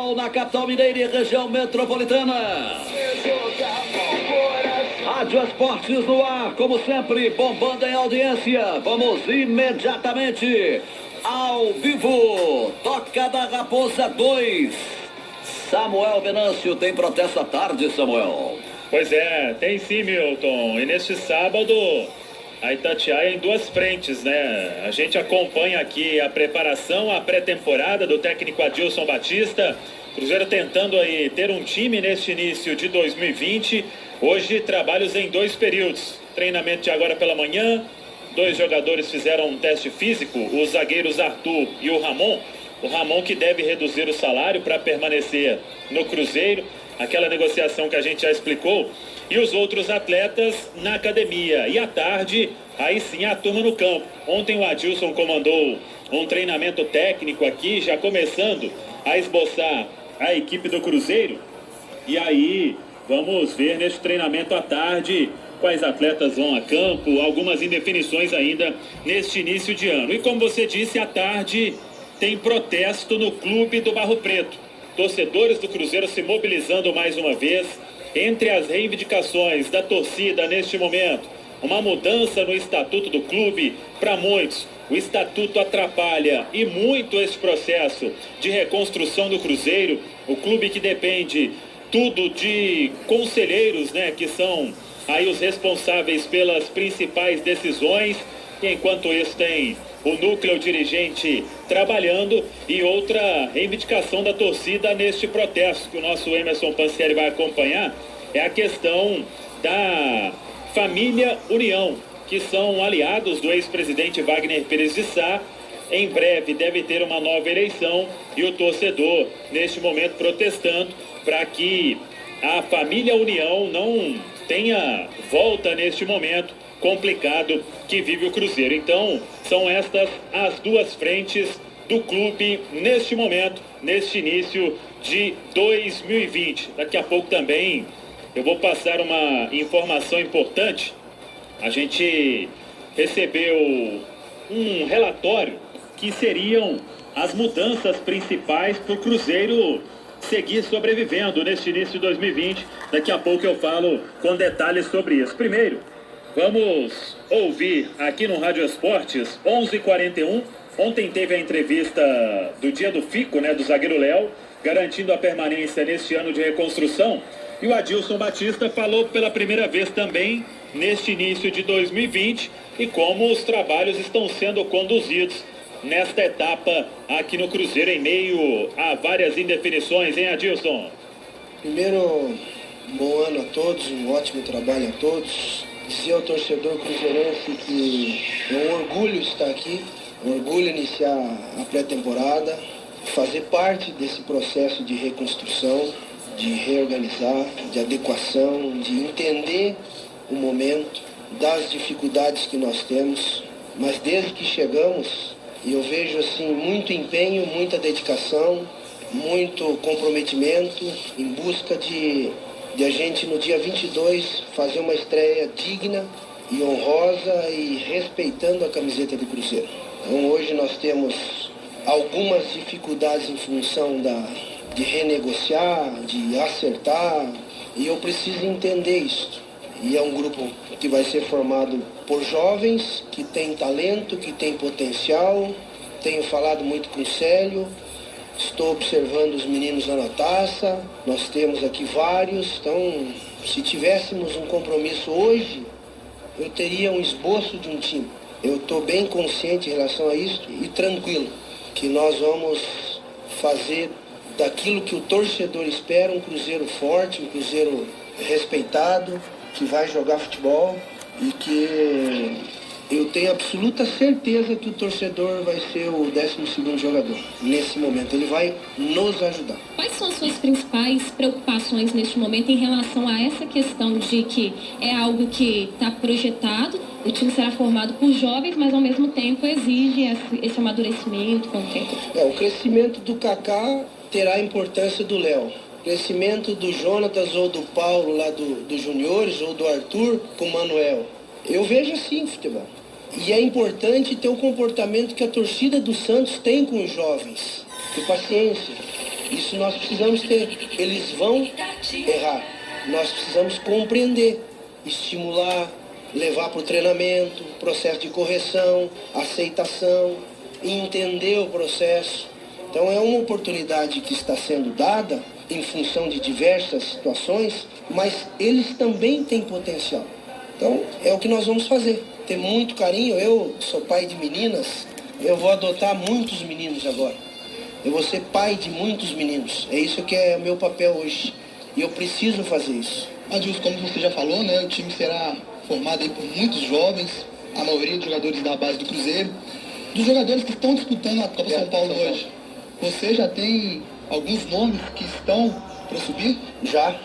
futebol na capital mineira e região metropolitana. Rádio Esportes no ar, como sempre, bombando em audiência. Vamos imediatamente ao vivo. Toca da Raposa 2. Samuel Venâncio, tem protesto à tarde, Samuel? Pois é, tem sim, Milton. E neste sábado, a Itatiaia em duas frentes, né? A gente acompanha aqui a preparação, a pré-temporada do técnico Adilson Batista. Cruzeiro tentando aí ter um time neste início de 2020. Hoje, trabalhos em dois períodos. Treinamento de agora pela manhã. 2 jogadores fizeram um teste físico, os zagueiros Arthur e o Ramon. O Ramon que deve reduzir o salário para permanecer no Cruzeiro. Aquela negociação que a gente já explicou. E os outros atletas na academia. E à tarde, aí sim a turma no campo. Ontem o Adilson comandou um treinamento técnico aqui, já começando a esboçar a equipe do Cruzeiro. E aí, vamos ver neste treinamento à tarde quais atletas vão a campo, algumas indefinições ainda neste início de ano. E como você disse, à tarde tem protesto no Clube do Barro Preto. Torcedores do Cruzeiro se mobilizando mais uma vez. Entre as reivindicações da torcida neste momento, uma mudança no estatuto do clube. Para muitos, o estatuto atrapalha e muito esse processo de reconstrução do Cruzeiro. O clube que depende tudo de conselheiros, né, que são aí os responsáveis pelas principais decisões. E enquanto isso tem o núcleo dirigente trabalhando. E outra reivindicação da torcida neste protesto que o nosso Emerson Pansieri vai acompanhar é a questão da família União, que são aliados do ex-presidente Wagner Pérez de Sá. Em breve deve ter uma nova eleição e o torcedor neste momento protestando para que a família União não tenha volta neste momento complicado que vive o Cruzeiro. Então, são estas as duas frentes do clube neste momento, neste início de 2020. Daqui a pouco também eu vou passar uma informação importante. A gente recebeu um relatório que seriam as mudanças principais para o Cruzeiro seguir sobrevivendo neste início de 2020. Daqui a pouco eu falo com detalhes sobre isso. Primeiro, vamos ouvir aqui no Rádio Esportes, 11h41. Ontem teve a entrevista do dia do Fico, né, do zagueiro Léo, garantindo a permanência neste ano de reconstrução. E o Adilson Batista falou pela primeira vez também neste início de 2020 e como os trabalhos estão sendo conduzidos nesta etapa aqui no Cruzeiro em meio a várias indefinições, hein, Adilson? Primeiro, bom ano a todos, um ótimo trabalho a todos. Dizer ao torcedor cruzeirense que é um orgulho estar aqui, um orgulho iniciar a pré-temporada, fazer parte desse processo de reconstrução, de reorganizar, de adequação, de entender o momento, das dificuldades que nós temos. Mas desde que chegamos, eu vejo assim muito empenho, muita dedicação, muito comprometimento em busca de a gente no dia 22 fazer uma estreia digna e honrosa e respeitando a camiseta do Cruzeiro. Então hoje nós temos algumas dificuldades em função de renegociar, de acertar, e eu preciso entender isso. E é um grupo que vai ser formado por jovens que têm talento, que têm potencial. Tenho falado muito com o Célio, estou observando os meninos lá na taça, nós temos aqui vários. Então, se tivéssemos um compromisso hoje, eu teria um esboço de um time. Eu estou bem consciente em relação a isso e tranquilo, que nós vamos fazer daquilo que o torcedor espera, um Cruzeiro forte, um Cruzeiro respeitado, que vai jogar futebol e que eu tenho absoluta certeza que o torcedor vai ser o 12º jogador nesse momento. Ele vai nos ajudar. Quais são as suas principais preocupações neste momento em relação a essa questão de que é algo que está projetado, o time será formado por jovens, mas ao mesmo tempo exige esse amadurecimento concreto? O crescimento do Kaká terá a importância do Léo. O crescimento do Jonatas ou do Paulo lá dos juniores ou do Arthur com o Manuel. Eu vejo assim futebol. E é importante ter o comportamento que a torcida do Santos tem com os jovens. Ter paciência. Isso nós precisamos ter. Eles vão errar. Nós precisamos compreender, estimular, levar para o treinamento, processo de correção, aceitação, entender o processo. Então é uma oportunidade que está sendo dada em função de diversas situações, mas eles também têm potencial. Então é o que nós vamos fazer, ter muito carinho. Eu sou pai de meninas, eu vou adotar muitos meninos agora. Eu vou ser pai de muitos meninos, é isso que é o meu papel hoje. E eu preciso fazer isso. Adilson, como você já falou, né, o time será formado aí por muitos jovens, a maioria dos jogadores da base do Cruzeiro. Dos jogadores que estão disputando a Copa São Paulo hoje, você já tem alguns nomes que estão para subir? Já,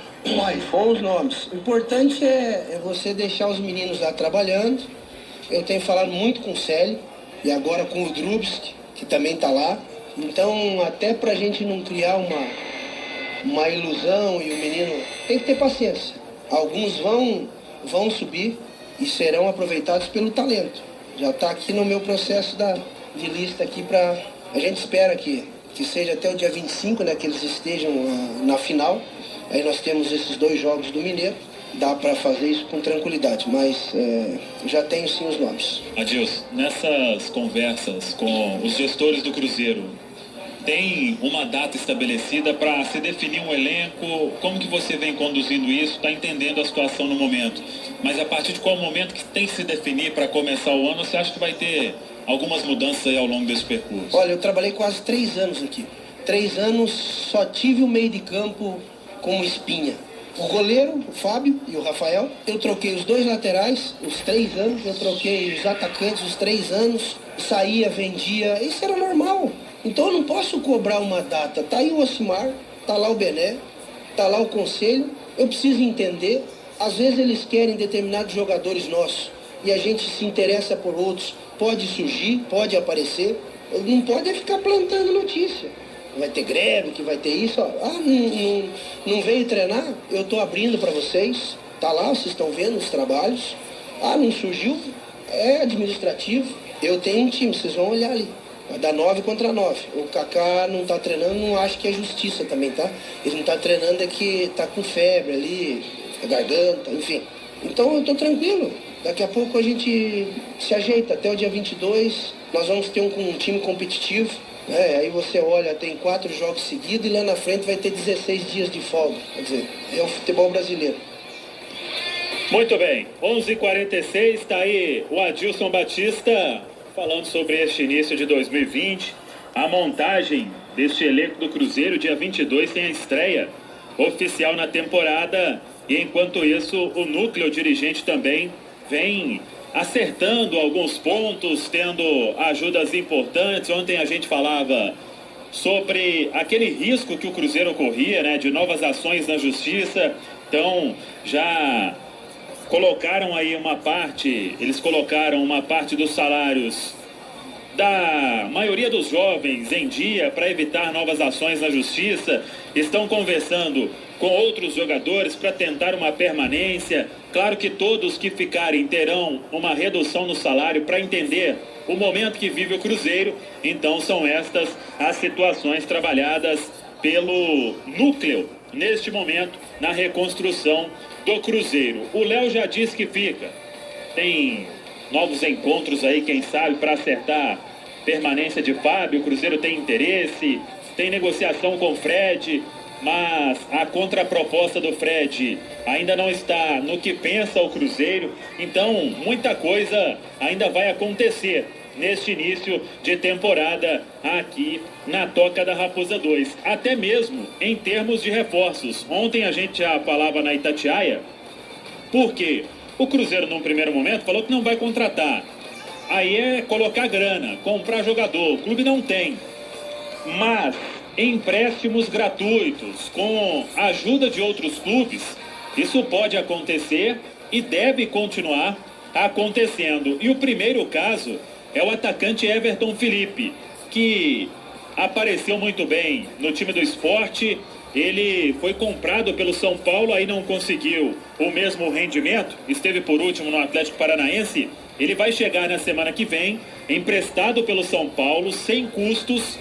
bons nomes. O importante é você deixar os meninos lá trabalhando. Eu tenho falado muito com o Célio e agora com o Drubski, que também está lá. Então, até para a gente não criar uma ilusão e o menino tem que ter paciência. Alguns vão subir e serão aproveitados pelo talento. Já está aqui no meu processo de lista aqui para... A gente espera que seja até o dia 25, né, que eles estejam na final. Aí nós temos esses 2 jogos do Mineiro. Dá para fazer isso com tranquilidade, mas já tenho sim os nomes. Adilson, nessas conversas com os gestores do Cruzeiro, tem uma data estabelecida para se definir um elenco? Como que você vem conduzindo isso? Está entendendo a situação no momento? Mas a partir de qual momento que tem que se definir para começar o ano, você acha que vai ter algumas mudanças aí ao longo desse percurso? Olha, eu trabalhei quase 3 anos aqui. 3 anos só tive o meio de campo como espinha. O goleiro, o Fábio e o Rafael. Eu troquei os 2 laterais, os 3 anos. Eu troquei os atacantes, os 3 anos. Saía, vendia. Isso era normal. Então eu não posso cobrar uma data. Tá aí o Osimar, tá lá o Bené, tá lá o Conselho. Eu preciso entender. Às vezes eles querem determinados jogadores nossos e a gente se interessa por outros. Pode surgir, pode aparecer. Não pode ficar plantando notícia. Vai ter greve, que vai ter isso. Não veio treinar? Eu estou abrindo para vocês. Tá lá, vocês estão vendo os trabalhos. Não surgiu? É administrativo. Eu tenho um time, vocês vão olhar ali. Vai dar 9 contra 9. O Kaká não tá treinando, não acho que é justiça também, tá? Ele não tá treinando é que tá com febre ali, garganta, enfim. Então eu tô tranquilo. Daqui a pouco a gente se ajeita. Até o dia 22 nós vamos ter um time competitivo. Aí você olha, tem 4 jogos seguidos e lá na frente vai ter 16 dias de folga. Quer dizer, é o futebol brasileiro. Muito bem, 11h46, está aí o Adilson Batista falando sobre este início de 2020. A montagem deste elenco do Cruzeiro, dia 22, tem a estreia oficial na temporada. E enquanto isso, o núcleo dirigente também vem acertando alguns pontos, tendo ajudas importantes. Ontem a gente falava sobre aquele risco que o Cruzeiro corria, né, de novas ações na justiça. Então, já colocaram aí uma parte, eles colocaram uma parte dos salários da maioria dos jovens em dia para evitar novas ações na justiça. Estão conversando com outros jogadores para tentar uma permanência. Claro que todos que ficarem terão uma redução no salário para entender o momento que vive o Cruzeiro. Então são estas as situações trabalhadas pelo núcleo neste momento na reconstrução do Cruzeiro. O Léo já disse que fica. Tem novos encontros aí, quem sabe, para acertar permanência de Fábio. O Cruzeiro tem interesse, tem negociação com o Fred, mas a contraproposta do Fred ainda não está no que pensa o Cruzeiro. Então, muita coisa ainda vai acontecer neste início de temporada aqui na Toca da Raposa 2. Até mesmo em termos de reforços. Ontem a gente já falava na Itatiaia, porque o Cruzeiro, num primeiro momento, falou que não vai contratar. Aí é colocar grana, comprar jogador. O clube não tem. Mas empréstimos gratuitos, com a ajuda de outros clubes, isso pode acontecer e deve continuar acontecendo. E o primeiro caso é o atacante Everton Felipe, que apareceu muito bem no time do Sport. Ele foi comprado pelo São Paulo, aí não conseguiu o mesmo rendimento, esteve por último no Atlético Paranaense. Ele vai chegar na semana que vem, emprestado pelo São Paulo, sem custos,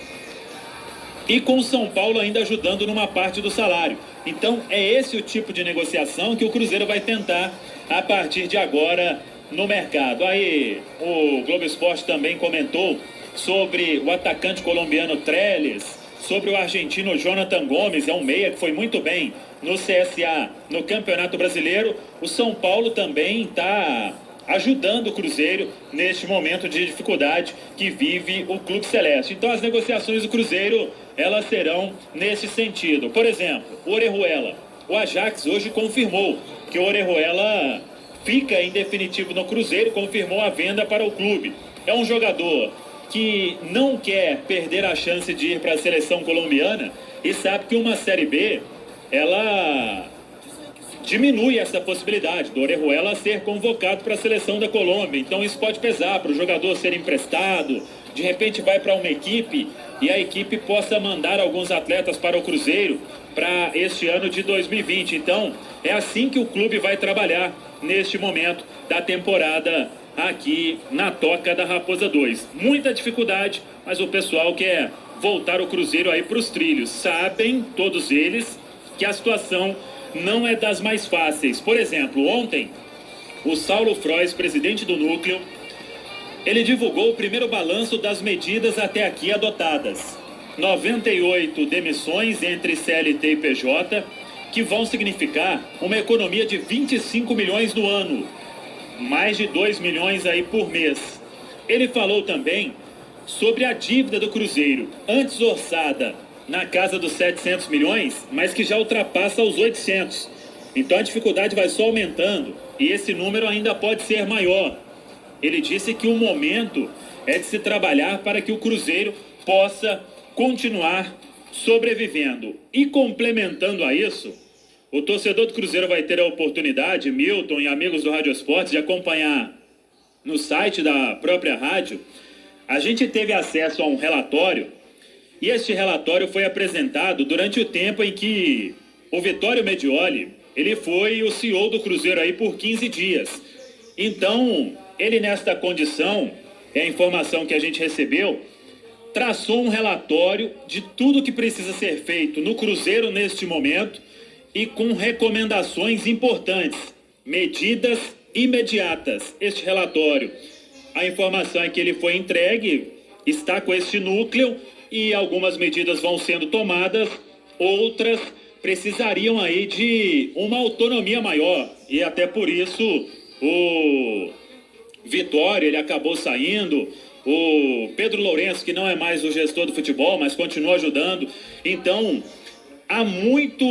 e com o São Paulo ainda ajudando numa parte do salário. Então é esse o tipo de negociação que o Cruzeiro vai tentar a partir de agora no mercado. Aí o Globo Esporte também comentou sobre o atacante colombiano Trellis, sobre o argentino Jonathan Gomes, é um meia que foi muito bem no CSA, no Campeonato Brasileiro. O São Paulo também está ajudando o Cruzeiro neste momento de dificuldade que vive o Clube Celeste. Então as negociações do Cruzeiro, elas serão nesse sentido. Por exemplo, o Orejuela. O Ajax hoje confirmou que o Orejuela fica em definitivo no Cruzeiro, confirmou a venda para o clube. É um jogador que não quer perder a chance de ir para a seleção colombiana e sabe que uma Série B, ela diminui essa possibilidade do Orejuela ser convocado para a seleção da Colômbia. Então isso pode pesar para o jogador ser emprestado, de repente vai para uma equipe e a equipe possa mandar alguns atletas para o Cruzeiro para este ano de 2020. Então é assim que o clube vai trabalhar neste momento da temporada aqui na Toca da Raposa 2. Muita dificuldade, mas o pessoal quer voltar o Cruzeiro aí para os trilhos. Sabem, todos eles, que a situação não é das mais fáceis. Por exemplo, ontem, o Saulo Frois, presidente do Núcleo, ele divulgou o primeiro balanço das medidas até aqui adotadas. 98 demissões entre CLT e PJ, que vão significar uma economia de 25 milhões no ano. Mais de 2 milhões aí por mês. Ele falou também sobre a dívida do Cruzeiro, antes orçada na casa dos 700 milhões, mas que já ultrapassa os 800. Então a dificuldade vai só aumentando e esse número ainda pode ser maior. Ele disse que o momento é de se trabalhar para que o Cruzeiro possa continuar sobrevivendo. E complementando a isso, o torcedor do Cruzeiro vai ter a oportunidade, Milton e amigos do Rádio Esportes, de acompanhar no site da própria rádio. A gente teve acesso a um relatório e este relatório foi apresentado durante o tempo em que o Vitório Medioli, ele foi o CEO do Cruzeiro aí por 15 dias. Então, ele nesta condição, é a informação que a gente recebeu, traçou um relatório de tudo que precisa ser feito no Cruzeiro neste momento e com recomendações importantes, medidas imediatas. Este relatório, a informação é que ele foi entregue, está com este núcleo e algumas medidas vão sendo tomadas, outras precisariam aí de uma autonomia maior e até por isso o Vitória, ele acabou saindo, o Pedro Lourenço, que não é mais o gestor do futebol, mas continua ajudando. Então há muito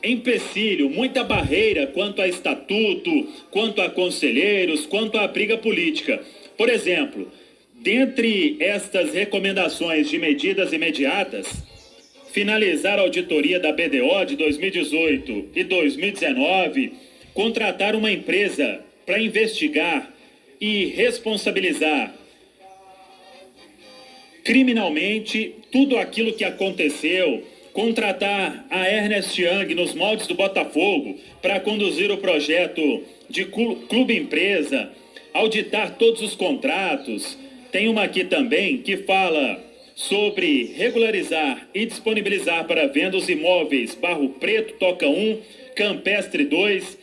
empecilho, muita barreira quanto a estatuto, quanto a conselheiros, quanto à briga política. Por exemplo, dentre estas recomendações de medidas imediatas, finalizar a auditoria da BDO de 2018 e 2019, contratar uma empresa para investigar e responsabilizar criminalmente tudo aquilo que aconteceu, contratar a Ernest Young nos moldes do Botafogo para conduzir o projeto de clube-empresa, auditar todos os contratos. Tem uma aqui também que fala sobre regularizar e disponibilizar para venda os imóveis Barro Preto, Toca 1, Campestre 2,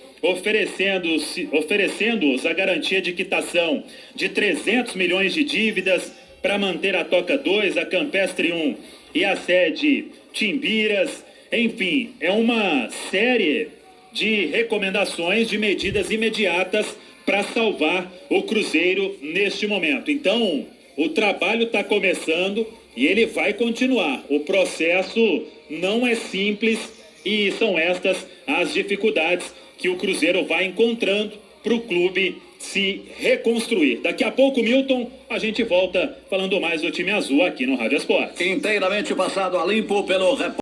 oferecendo-os a garantia de quitação de 300 milhões de dívidas para manter a Toca 2, a Campestre 1 e a sede Timbiras. Enfim, é uma série de recomendações, de medidas imediatas para salvar o Cruzeiro neste momento. Então, o trabalho está começando e ele vai continuar. O processo não é simples e são estas as dificuldades que o Cruzeiro vai encontrando para o clube se reconstruir. Daqui a pouco, Milton, a gente volta falando mais do time azul aqui no Rádio Esportes. Inteiramente passado a limpo pelo repórter